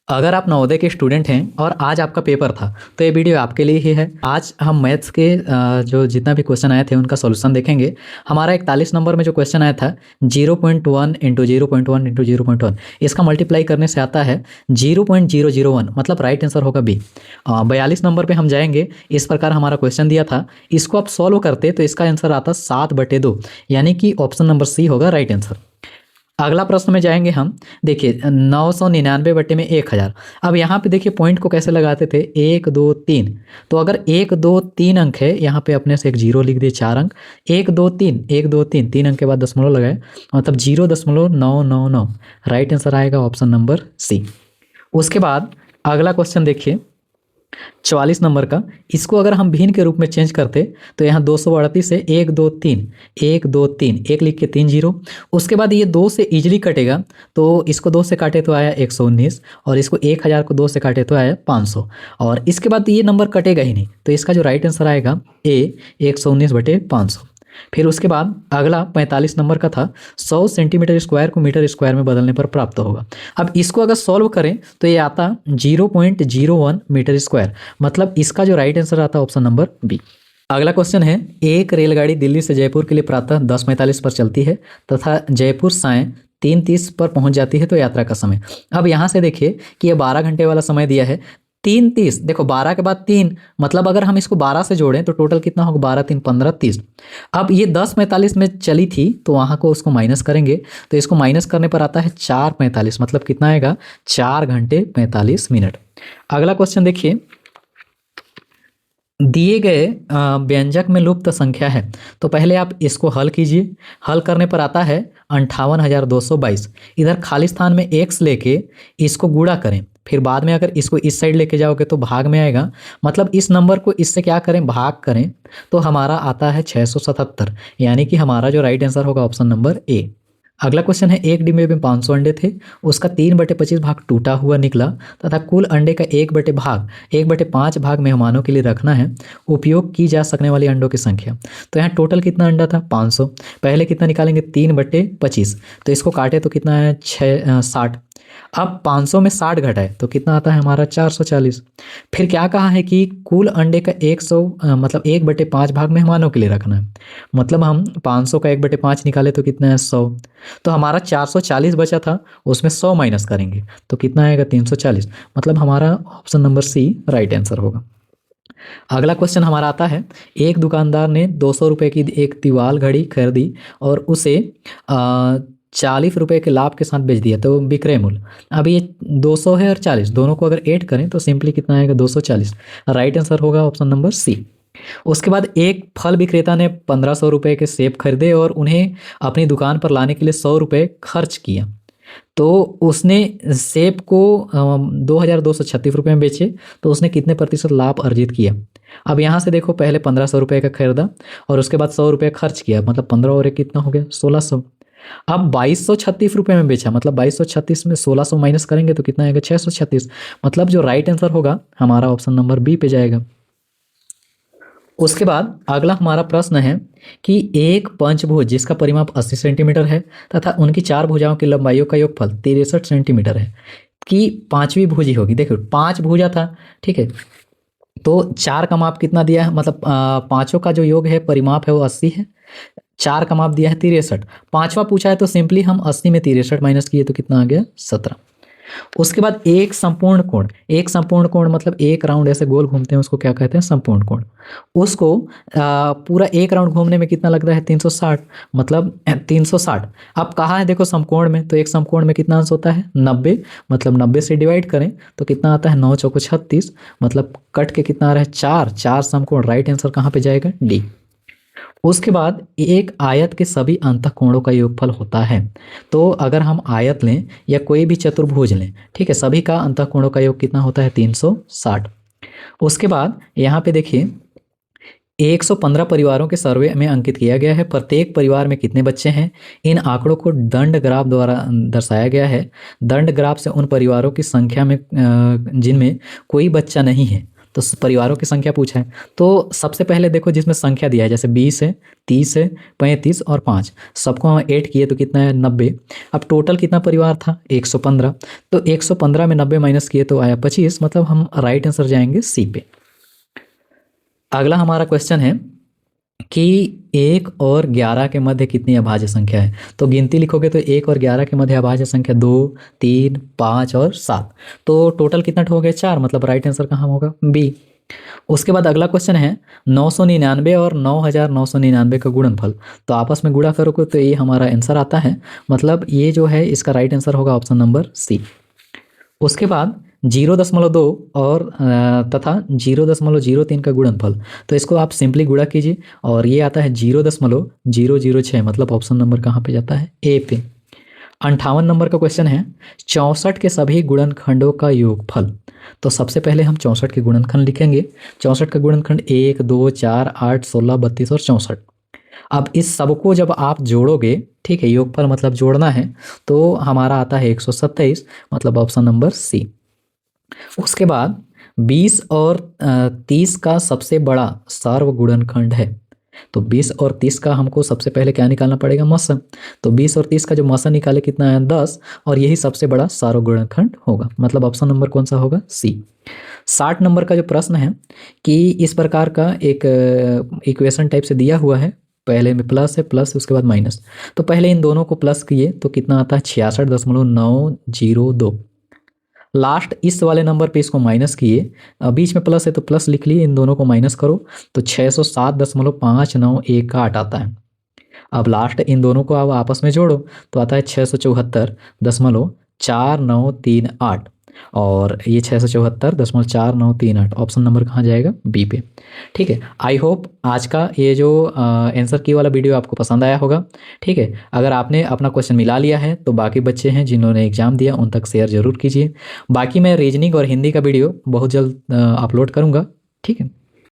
अगर आप नवोदय के स्टूडेंट हैं और आज आपका पेपर था तो ये वीडियो आपके लिए ही है। आज हम मैथ्स के जो जितना भी क्वेश्चन आए थे उनका सॉल्यूशन देखेंगे। हमारा 41 नंबर में जो क्वेश्चन आया था 0.1 इंटू 0.1 इंटू 0.1, इसका मल्टीप्लाई करने से आता है 0.001, मतलब राइट आंसर होगा बी। 42 नंबर पे हम जाएंगे। इस प्रकार हमारा क्वेश्चन दिया था, इसको आप सॉल्व करते तो इसका आंसर आता 7/2, यानी कि ऑप्शन नंबर सी होगा राइट आंसर। अगला प्रश्न में जाएंगे हम। देखिए 999/1000। अब यहाँ पे देखिए पॉइंट को कैसे लगाते थे, 1 2 3। तो अगर 1 2 3 अंक है, यहाँ पे अपने से एक जीरो लिख दिए, 4 अंक। 1 2 3 1 2 3 3 अंक के बाद दशमलव लगाए, मतलब 0.999। राइट आंसर आएगा ऑप्शन नंबर सी। उसके बाद अगला क्वेश्चन देखिए 44 नंबर का। इसको अगर हम भिन्न के रूप में चेंज करते तो यहाँ 238 से 1 2 3 1 2 3 1 लिख के 3 जीरो। उसके बाद ये 2 से इजीली कटेगा, तो इसको 2 से काटे तो आया 119, और इसको 1000 को 2 से काटे तो आया 500, और इसके बाद ये नंबर कटेगा ही नहीं, तो इसका जो राइट आंसर आएगा ए 119/500। फिर उसके बाद अगला 45 नंबर का था, 100 सेंटीमीटर स्क्वायर को मीटर स्क्वायर में बदलने पर प्राप्त होगा। अब इसको अगर सॉल्व करें तो ये आता 0.01 मीटर स्क्वायर, मतलब इसका जो राइट आंसर आता है ऑप्शन नंबर बी। अगला क्वेश्चन है, एक रेलगाड़ी दिल्ली से जयपुर के लिए प्रातः 10:45 पर चलती है तथा जयपुर सायं 3:30 पर पहुंच जाती है, तो यात्रा का समय। अब यहाँ से देखिए कि ये 12 घंटे वाला समय दिया है। 3:30, देखो 12 के बाद 3, मतलब अगर हम इसको 12 से जोड़ें तो टोटल कितना होगा, 12 3 15 30। अब ये 10:45 में चली थी तो वहाँ को उसको माइनस करेंगे, तो इसको माइनस करने पर आता है 4:45, मतलब कितना आएगा, 4 घंटे 45 मिनट। अगला क्वेश्चन देखिए, दिए गए व्यंजक में लुप्त संख्या है, तो पहले आप इसको हल कीजिए। हल करने पर आता है 58,222। इधर खाली स्थान में x लेके इसको गुणा करें, फिर बाद में अगर इसको इस साइड लेके जाओगे तो भाग में आएगा, मतलब इस नंबर को इससे क्या करें, भाग करें, तो हमारा आता है 677, यानी कि हमारा जो राइट आंसर होगा ऑप्शन नंबर ए। अगला क्वेश्चन है, एक डिब्बे में 500 अंडे थे, उसका 3/25 भाग टूटा हुआ निकला तथा कुल अंडे का 1/5 भाग मेहमानों के लिए रखना है। उपयोग की जा सकने वाली अंडों की संख्या। तो यहाँ टोटल कितना अंडा था, 500। पहले कितना निकालेंगे, 3/25, तो इसको काटे तो कितना है, 60। अब 500 में 60 घटाए तो कितना आता है हमारा, 440। फिर क्या कहा है कि कुल अंडे का 100 मतलब 1/5 भाग मेहमानों के लिए रखना है, मतलब हम 500 का 1/5 निकाले तो कितना है, 100। तो हमारा 440 बचा था, उसमें 100 माइनस करेंगे तो कितना आएगा, 340, मतलब हमारा option number C right answer होगा। अगला क्वेश्चन हमारा आता है, एक दुकानदार ने 200 रुपये की एक दीवाल घड़ी खरीदी और उसे 40 रुपये के लाभ के साथ बेच दिया, तो विक्रय मूल्य। अब ये 200 है और 40, दोनों को अगर ऐड करें तो सिंपली कितना आएगा, 240। राइट आंसर होगा ऑप्शन नंबर सी। उसके बाद एक फल विक्रेता ने 1500 रुपये के सेब खरीदे और उन्हें अपनी दुकान पर लाने के लिए 100 रुपये खर्च किया, तो उसने सेब को 2236 रुपये में बेचे, तो उसने कितने प्रतिशत लाभ अर्जित किया। अब यहाँ से देखो, पहले 1500 रुपये का खरीदा और उसके बाद 100 रुपये खर्च किया, मतलब 15 और एक कितना हो गया, 1600। अब 2236 रुपये में बेचा, मतलब 2236 में 1600 माइनस करेंगे तो कितना आएगा, 636, मतलब जो राइट आंसर होगा हमारा ऑप्शन नंबर बी पे जाएगा। उसके बाद अगला हमारा प्रश्न है कि एक पंचभुज जिसका परिमाप 80 सेंटीमीटर है तथा उनकी 4 भुजाओं की लंबाइयों का योगफल 63 सेंटीमीटर है, कि पांचवी भुजी होगी। देखो 5 भुजा था, ठीक है, तो 4 का माप कितना दिया है, मतलब पांचों का जो योग है, परिमाप है वो 80 है, 4 का माप दिया है 63। पांचवा पूछा है तो सिंपली हम 80 में 63 माइनस किए तो कितना आ गया, 17। उसके बाद एक संपूर्ण कोण मतलब एक राउंड ऐसे गोल घूमते हैं, उसको क्या कहते हैं, संपूर्ण कोण। उसको पूरा एक राउंड घूमने में कितना लगता है, 360, मतलब 360। अब कहाँ है, देखो समकोण में, तो एक समकोण में कितना अंश होता है, 90, मतलब 90 से डिवाइड करें तो कितना आता है, 9 चौको 36, मतलब कट के कितना आ रहा है, 4 समकोण। राइट आंसर कहाँ पे जाएगा, डी। उसके बाद एक आयत के सभी अंतःकोणों का योगफल होता है, तो अगर हम आयत लें या कोई भी चतुर्भुज लें, ठीक है, सभी का अंतःकोणों का योग कितना होता है, 360। उसके बाद यहाँ पे देखिए 115 परिवारों के सर्वे में अंकित किया गया है, प्रत्येक परिवार में कितने बच्चे हैं। इन आंकड़ों को दंड ग्राफ द्वारा दर्शाया गया है। दंड ग्राफ से उन परिवारों की संख्या में जिनमें कोई बच्चा नहीं है, तो परिवारों की संख्या पूछा है। तो सबसे पहले देखो जिसमें संख्या दिया है, जैसे 20 है, 30 है, 35 और 5, सबको हम ऐड किए तो कितना है 90। अब टोटल कितना परिवार था 115, तो 115 में 90 माइनस किए तो आया 25, मतलब हम राइट आंसर जाएंगे सी पे। अगला हमारा क्वेश्चन है कि 1 और 11 के मध्य कितनी अभाज्य संख्या है। तो गिनती लिखोगे तो 1 और 11 के मध्य अभाज्य संख्या 2, 3, 5 और 7, तो टोटल कितना हो गया 4, मतलब राइट आंसर कहाँ होगा बी। उसके बाद अगला क्वेश्चन है 999 और 9999 का गुणनफल, तो आपस में गुणा करोगे तो ये हमारा आंसर आता है, मतलब ये जो है इसका राइट आंसर होगा ऑप्शन नंबर सी। उसके बाद 0.2 और तथा 0.03 का गुणनफल, तो इसको आप सिंपली गुणा कीजिए और ये आता है 0.006, मतलब ऑप्शन नंबर कहाँ पे जाता है ए पे। 58 नंबर का क्वेश्चन है 64 के सभी गुणनखंडों का योगफल, तो सबसे पहले हम 64 के गुणनखंड लिखेंगे। 64 का गुणनखंड 1, 2, 4, 8, 16, 32 और 64। अब इस सबको जब आप जोड़ोगे, ठीक है, योगफल मतलब जोड़ना है, तो हमारा आता है 127, मतलब ऑप्शन नंबर सी। उसके बाद 20 और 30 का सबसे बड़ा सार्वगुणनखंड है, तो 20 और 30 का हमको सबसे पहले क्या निकालना पड़ेगा मसा, तो 20 और 30 का जो मसा निकाले कितना है 10, और यही सबसे बड़ा सार्वगुणनखंड होगा, मतलब ऑप्शन नंबर कौन सा होगा सी। 60 नंबर का जो प्रश्न है कि इस प्रकार का एक इक्वेशन टाइप से दिया हुआ है, पहले में प्लस है, प्लस उसके बाद माइनस, तो पहले इन दोनों को प्लस किए तो कितना आता है 66.902, लास्ट इस वाले नंबर पे इसको माइनस किए, बीच में प्लस है तो प्लस लिख लिए, इन दोनों को माइनस करो तो 607.5918 आता है। अब लास्ट इन दोनों को आप आपस में जोड़ो तो आता है 674.4938, और ये 674.4938, ऑप्शन नंबर कहाँ जाएगा बी पे। ठीक है, आई होप आज का ये जो आंसर की वाला वीडियो आपको पसंद आया होगा। ठीक है, अगर आपने अपना क्वेश्चन मिला लिया है तो बाकी बच्चे हैं जिन्होंने एग्जाम दिया उन तक शेयर जरूर कीजिए। बाकी मैं रीजनिंग और हिंदी का वीडियो बहुत जल्द अपलोड करूँगा। ठीक है।